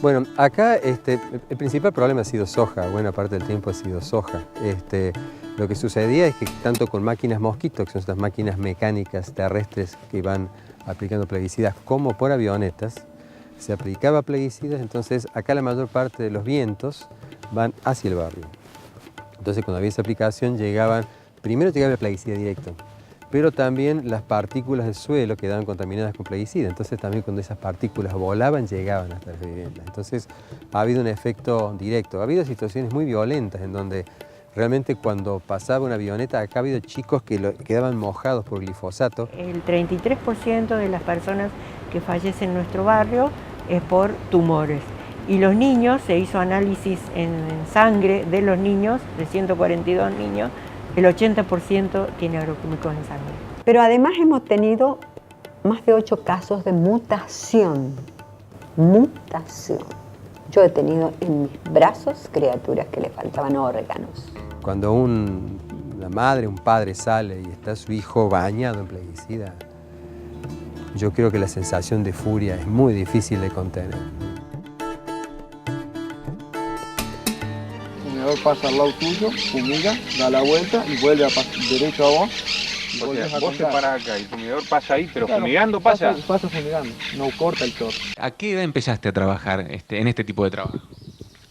Bueno, acá el principal problema ha sido soja, buena parte del tiempo ha sido soja. Lo que sucedía es que tanto con máquinas mosquito, que son estas máquinas mecánicas terrestres que van aplicando plaguicidas, como por avionetas, se aplicaba plaguicidas, entonces acá la mayor parte de los vientos van hacia el barrio. Entonces cuando había esa aplicación primero llegaba el plaguicida directo, pero también las partículas del suelo quedaban contaminadas con plaguicida. Entonces también cuando esas partículas volaban, llegaban hasta las viviendas. Entonces ha habido un efecto directo. Ha habido situaciones muy violentas en donde realmente cuando pasaba una avioneta, acá ha habido chicos que quedaban mojados por glifosato. El 33% de las personas que fallecen en nuestro barrio es por tumores. Y los niños, se hizo análisis en sangre de los niños, de 142 niños, el 80% tiene agroquímicos en sangre. Pero además hemos tenido más de 8 casos de mutación. Mutación. Yo he tenido en mis brazos criaturas que le faltaban órganos. Cuando una madre, un padre sale y está su hijo bañado en plaguicida, yo creo que la sensación de furia es muy difícil de contener. El fumigador pasa al lado tuyo, fumiga, da la vuelta y vuelve a pasar derecho a vos. O sea, vos te parás acá, el fumigador pasa ahí, pero claro, fumigando pasa. Pasa fumigando, no corta el chorro. ¿A qué edad empezaste a trabajar en este tipo de trabajo?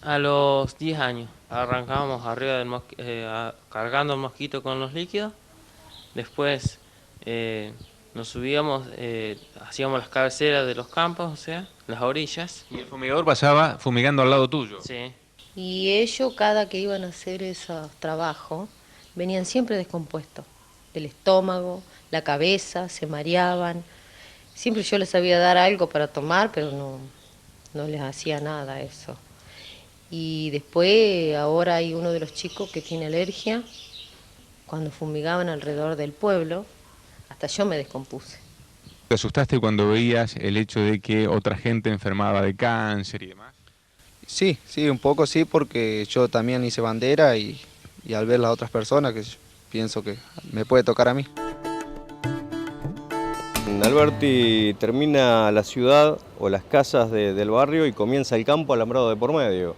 A los 10 años. Arrancábamos arriba cargando el mosquito con los líquidos. Después nos subíamos, hacíamos las cabeceras de los campos, o sea, las orillas. Y el fumigador pasaba fumigando al lado tuyo. Sí. Y ellos, cada que iban a hacer esos trabajos, venían siempre descompuestos. Del estómago, la cabeza, se mareaban. Siempre yo les sabía dar algo para tomar, pero no les hacía nada eso. Y después, ahora hay uno de los chicos que tiene alergia. Cuando fumigaban alrededor del pueblo, hasta yo me descompuse. ¿Te asustaste cuando veías el hecho de que otra gente enfermaba de cáncer y demás? Sí, un poco sí, porque yo también hice bandera y al ver las otras personas, que pienso que me puede tocar a mí. Alberti termina la ciudad o las casas del barrio y comienza el campo alambrado de por medio.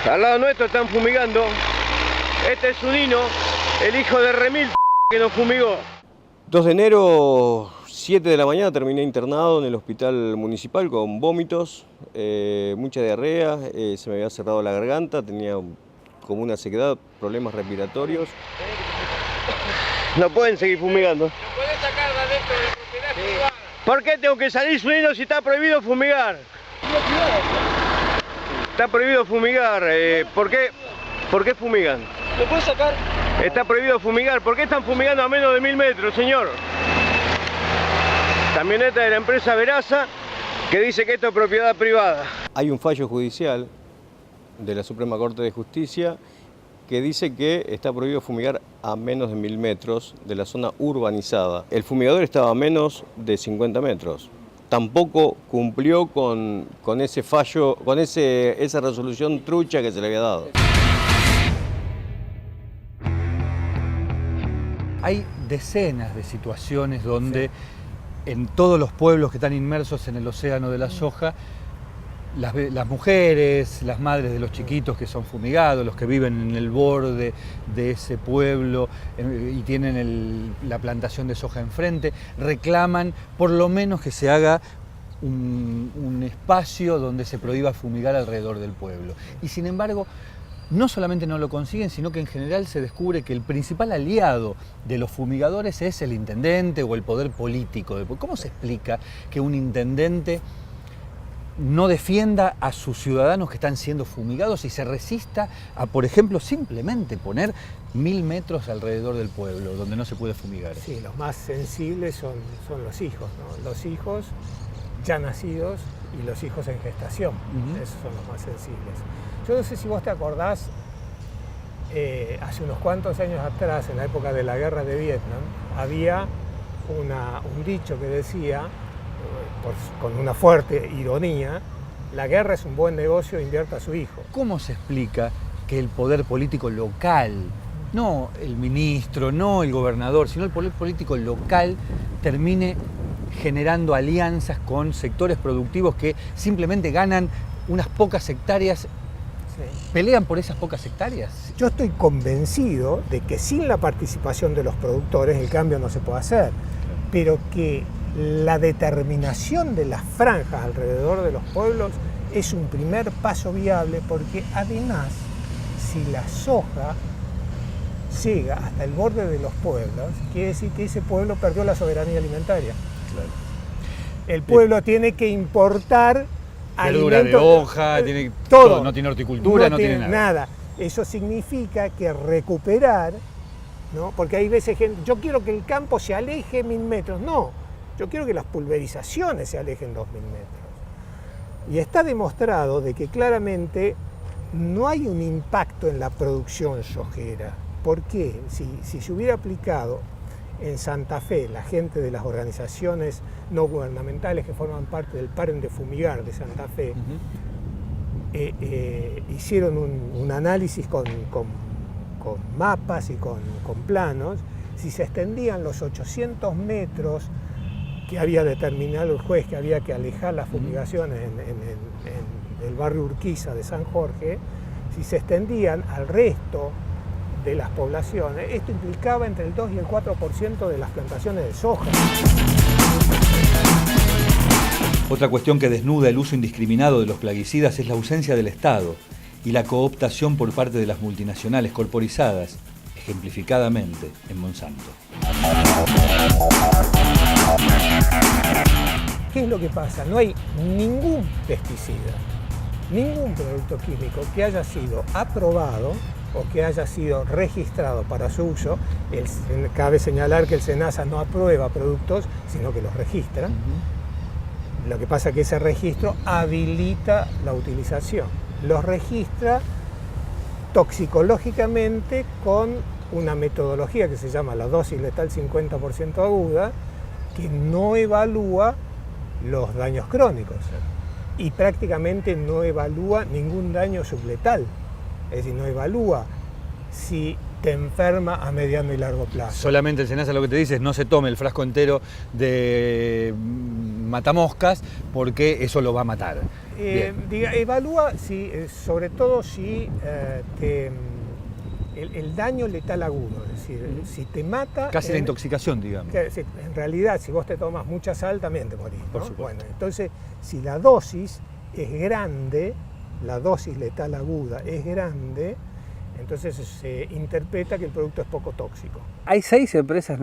Al lado nuestro están fumigando. Este es Unino, el hijo de Remil que nos fumigó. 2 de enero, 7 de la mañana, terminé internado en el hospital municipal con vómitos, mucha diarrea, se me había cerrado la garganta, tenía como una sequedad, problemas respiratorios. No pueden seguir fumigando. ¿No pueden sacar de adentro de la propiedad privada? ¿Por qué tengo que salir Unino si está prohibido fumigar? Está prohibido fumigar, ¿por qué fumigan? ¿Lo puedes sacar? Está prohibido fumigar, ¿por qué están fumigando a menos de 1000 metros, señor? Camioneta de la empresa Veraza que dice que esto es propiedad privada. Hay un fallo judicial de la Suprema Corte de Justicia que dice que está prohibido fumigar a menos de 1000 metros de la zona urbanizada. El fumigador estaba a menos de 50 metros. Tampoco cumplió con ese fallo, con esa resolución trucha que se le había dado. Hay decenas de situaciones donde en todos los pueblos que están inmersos en el océano de la soja, las mujeres, las madres de los chiquitos que son fumigados, los que viven en el borde de ese pueblo y tienen la plantación de soja enfrente, reclaman por lo menos que se haga un espacio donde se prohíba fumigar alrededor del pueblo. Y sin embargo, no solamente no lo consiguen, sino que en general se descubre que el principal aliado de los fumigadores es el intendente o el poder político. ¿Cómo se explica que un intendente no defienda a sus ciudadanos que están siendo fumigados y se resista a, por ejemplo, simplemente poner 1000 metros alrededor del pueblo donde no se puede fumigar? Sí, los más sensibles son los hijos, ¿no? Los hijos ya nacidos y los hijos en gestación. Esos son los más sensibles. Yo no sé si vos te acordás, hace unos cuantos años atrás, en la época de la guerra de Vietnam, había un dicho que decía, con una fuerte ironía, la guerra es un buen negocio, invierta a su hijo. ¿Cómo se explica que el poder político local, no el ministro, no el gobernador, sino el poder político local, termine generando alianzas con sectores productivos que simplemente ganan unas pocas hectáreas? ¿Pelean por esas pocas hectáreas? Yo estoy convencido de que sin la participación de los productores el cambio no se puede hacer, pero que la determinación de las franjas alrededor de los pueblos es un primer paso viable, porque además, si la soja llega hasta el borde de los pueblos, quiere decir que ese pueblo perdió la soberanía alimentaria. Claro. El pueblo tiene que importar verdura de hoja, tiene todo, no tiene horticultura, no tiene nada. Eso significa que recuperar, ¿no? Porque hay veces gente, yo quiero que el campo se aleje 1000 metros. No, yo quiero que las pulverizaciones se alejen 2000 metros. Y está demostrado de que claramente no hay un impacto en la producción sojera. ¿Por qué? Si se hubiera aplicado en Santa Fe, la gente de las organizaciones no gubernamentales que forman parte del Paren de Fumigar de Santa Fe, hicieron un análisis con mapas y con planos. Si se extendían los 800 metros que había determinado el juez que había que alejar las fumigaciones en el barrio Urquiza de San Jorge, si se extendían al resto de las poblaciones, esto implicaba entre el 2 y el 4% de las plantaciones de soja. Otra cuestión que desnuda el uso indiscriminado de los plaguicidas es la ausencia del Estado y la cooptación por parte de las multinacionales corporizadas, ejemplificadamente en Monsanto. ¿Qué es lo que pasa? No hay ningún pesticida, ningún producto químico que haya sido aprobado o que haya sido registrado para su uso. Cabe señalar que el SENASA no aprueba productos, sino que los registra. Lo que pasa es que ese registro habilita la utilización. Los registra toxicológicamente con una metodología que se llama la dosis letal 50% aguda, que no evalúa los daños crónicos y prácticamente no evalúa ningún daño subletal. Es decir, no evalúa si te enferma a mediano y largo plazo. Solamente el SENASA lo que te dice es no se tome el frasco entero de matamoscas porque eso lo va a matar. Evalúa sobre todo si el daño letal agudo, es decir, si te mata... Casi la intoxicación, digamos. En realidad, si vos te tomas mucha sal, también te morís, ¿no? Por supuesto. Bueno, entonces, si la dosis es grande, la dosis letal aguda es grande, entonces se interpreta que el producto es poco tóxico. Hay 6 empresas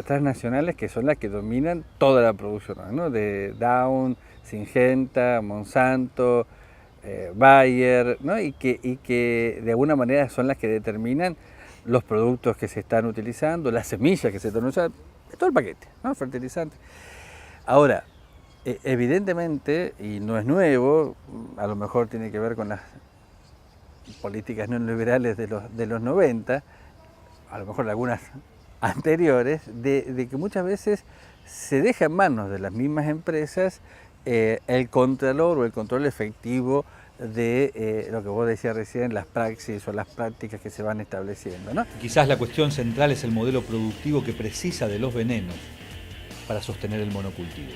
transnacionales que son las que dominan toda la producción, ¿no? De Dow, Syngenta, Monsanto, Bayer, ¿no? y que de alguna manera son las que determinan los productos que se están utilizando, las semillas que se están usando, todo el paquete, ¿no? Fertilizantes. Ahora, evidentemente, y no es nuevo, a lo mejor tiene que ver con las políticas neoliberales de los 90, a lo mejor algunas anteriores, de que muchas veces se deja en manos de las mismas empresas el control o el control efectivo de lo que vos decías recién, las praxis o las prácticas que se van estableciendo, ¿no? Quizás la cuestión central es el modelo productivo que precisa de los venenos para sostener el monocultivo.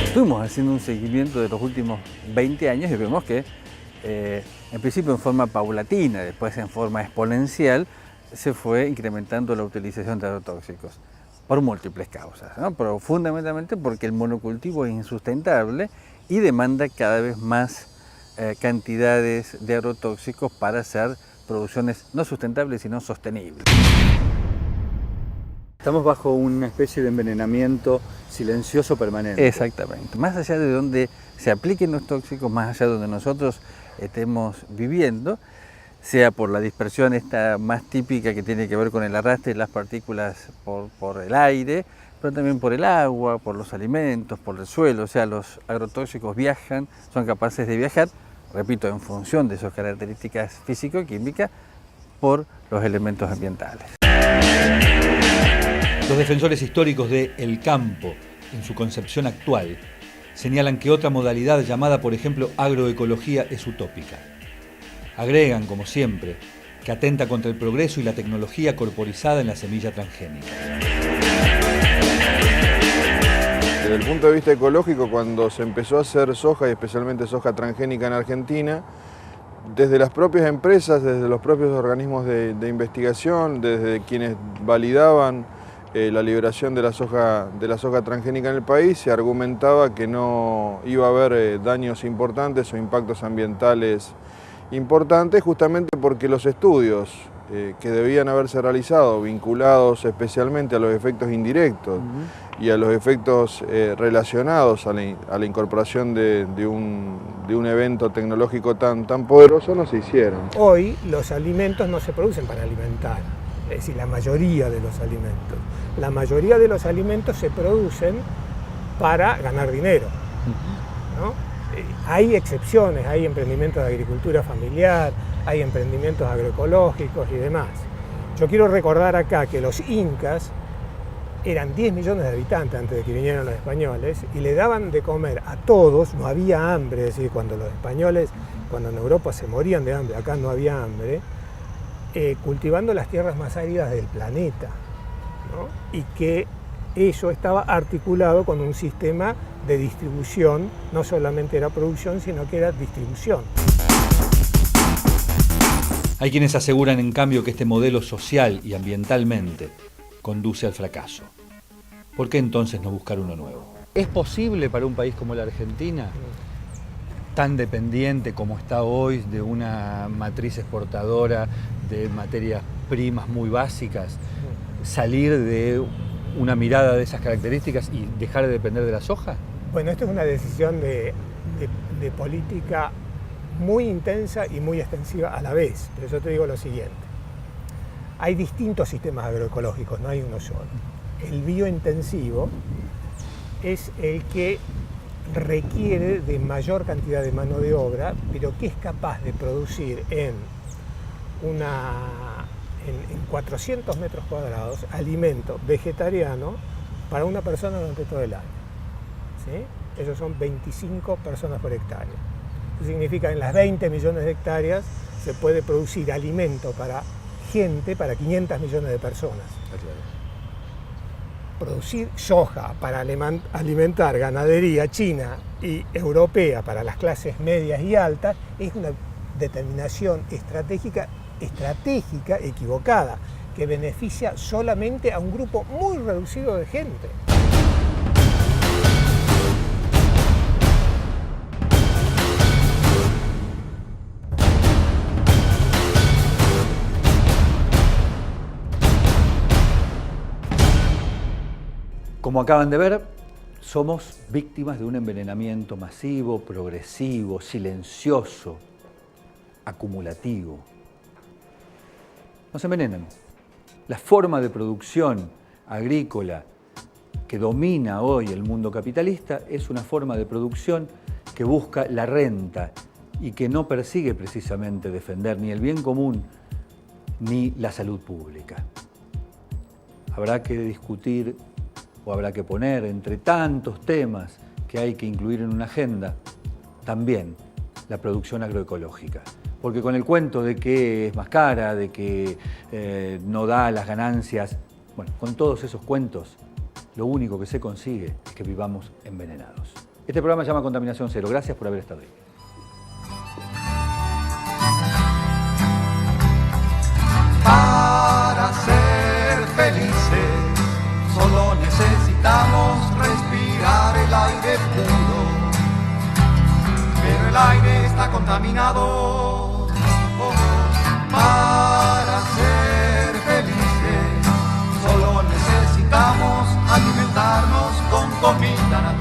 Estuvimos haciendo un seguimiento de los últimos 20 años y vemos que en principio en forma paulatina, después en forma exponencial, se fue incrementando la utilización de agrotóxicos por múltiples causas, ¿no? Pero fundamentalmente porque el monocultivo es insustentable y demanda cada vez más cantidades de agrotóxicos para hacer producciones no sustentables sino sostenibles. Estamos bajo una especie de envenenamiento silencioso permanente. Exactamente. Más allá de donde se apliquen los tóxicos, más allá de donde nosotros estemos viviendo, sea por la dispersión esta más típica que tiene que ver con el arrastre de las partículas por el aire, pero también por el agua, por los alimentos, por el suelo. O sea, los agrotóxicos viajan, son capaces de viajar, repito, en función de sus características físico-químicas, por los elementos ambientales. Los defensores históricos de El Campo en su concepción actual, señalan que otra modalidad llamada, por ejemplo, agroecología es utópica. Agregan, como siempre, que atenta contra el progreso y la tecnología corporizada en la semilla transgénica. Desde el punto de vista ecológico, cuando se empezó a hacer soja, y especialmente soja transgénica en Argentina, desde las propias empresas, desde los propios organismos de investigación, desde quienes validaban la liberación de la soja transgénica en el país, se argumentaba que no iba a haber daños importantes o impactos ambientales importantes, justamente porque los estudios que debían haberse realizado, vinculados especialmente a los efectos indirectos y a los efectos relacionados a la incorporación de un evento tecnológico tan poderoso, no se hicieron. Hoy los alimentos no se producen para alimentar, es decir, la mayoría de los alimentos. La mayoría de los alimentos se producen para ganar dinero, ¿no? Hay excepciones, hay emprendimientos de agricultura familiar, hay emprendimientos agroecológicos y demás. Yo quiero recordar acá que los incas eran 10 millones de habitantes antes de que vinieran los españoles y le daban de comer a todos, no había hambre, es decir, cuando los españoles, cuando en Europa se morían de hambre, acá no había hambre, cultivando las tierras más áridas del planeta, ¿no? Y que eso estaba articulado con un sistema de distribución, no solamente era producción, sino que era distribución. Hay quienes aseguran, en cambio, que este modelo social y ambientalmente conduce al fracaso. ¿Por qué entonces no buscar uno nuevo? ¿Es posible para un país como la Argentina, tan dependiente como está hoy de una matriz exportadora de materias primas muy básicas, salir de una mirada de esas características y dejar de depender de la soja? Bueno, esto es una decisión de política muy intensa y muy extensiva a la vez. Pero yo te digo lo siguiente. Hay distintos sistemas agroecológicos, no hay uno solo. El biointensivo es el que requiere de mayor cantidad de mano de obra, pero que es capaz de producir en 400 metros cuadrados alimento vegetariano para una persona durante todo el año. ¿Sí? Esos son 25 personas por hectárea. Eso significa que en las 20 millones de hectáreas se puede producir alimento para gente, para 500 millones de personas. Producir soja para alimentar ganadería china y europea para las clases medias y altas es una determinación estratégica equivocada, que beneficia solamente a un grupo muy reducido de gente. Como acaban de ver, somos víctimas de un envenenamiento masivo, progresivo, silencioso, acumulativo. Nos envenenan. La forma de producción agrícola que domina hoy el mundo capitalista es una forma de producción que busca la renta y que no persigue precisamente defender ni el bien común ni la salud pública. Habrá que discutir o habrá que poner entre tantos temas que hay que incluir en una agenda también la producción agroecológica. Porque con el cuento de que es más cara, de que no da las ganancias, bueno, con todos esos cuentos, lo único que se consigue es que vivamos envenenados. Este programa se llama Contaminación Cero. Gracias por haber estado ahí. Para ser felices, solo necesitamos respirar el aire puro. Pero el aire está contaminado. Para ser felices, solo necesitamos alimentarnos con comida natural.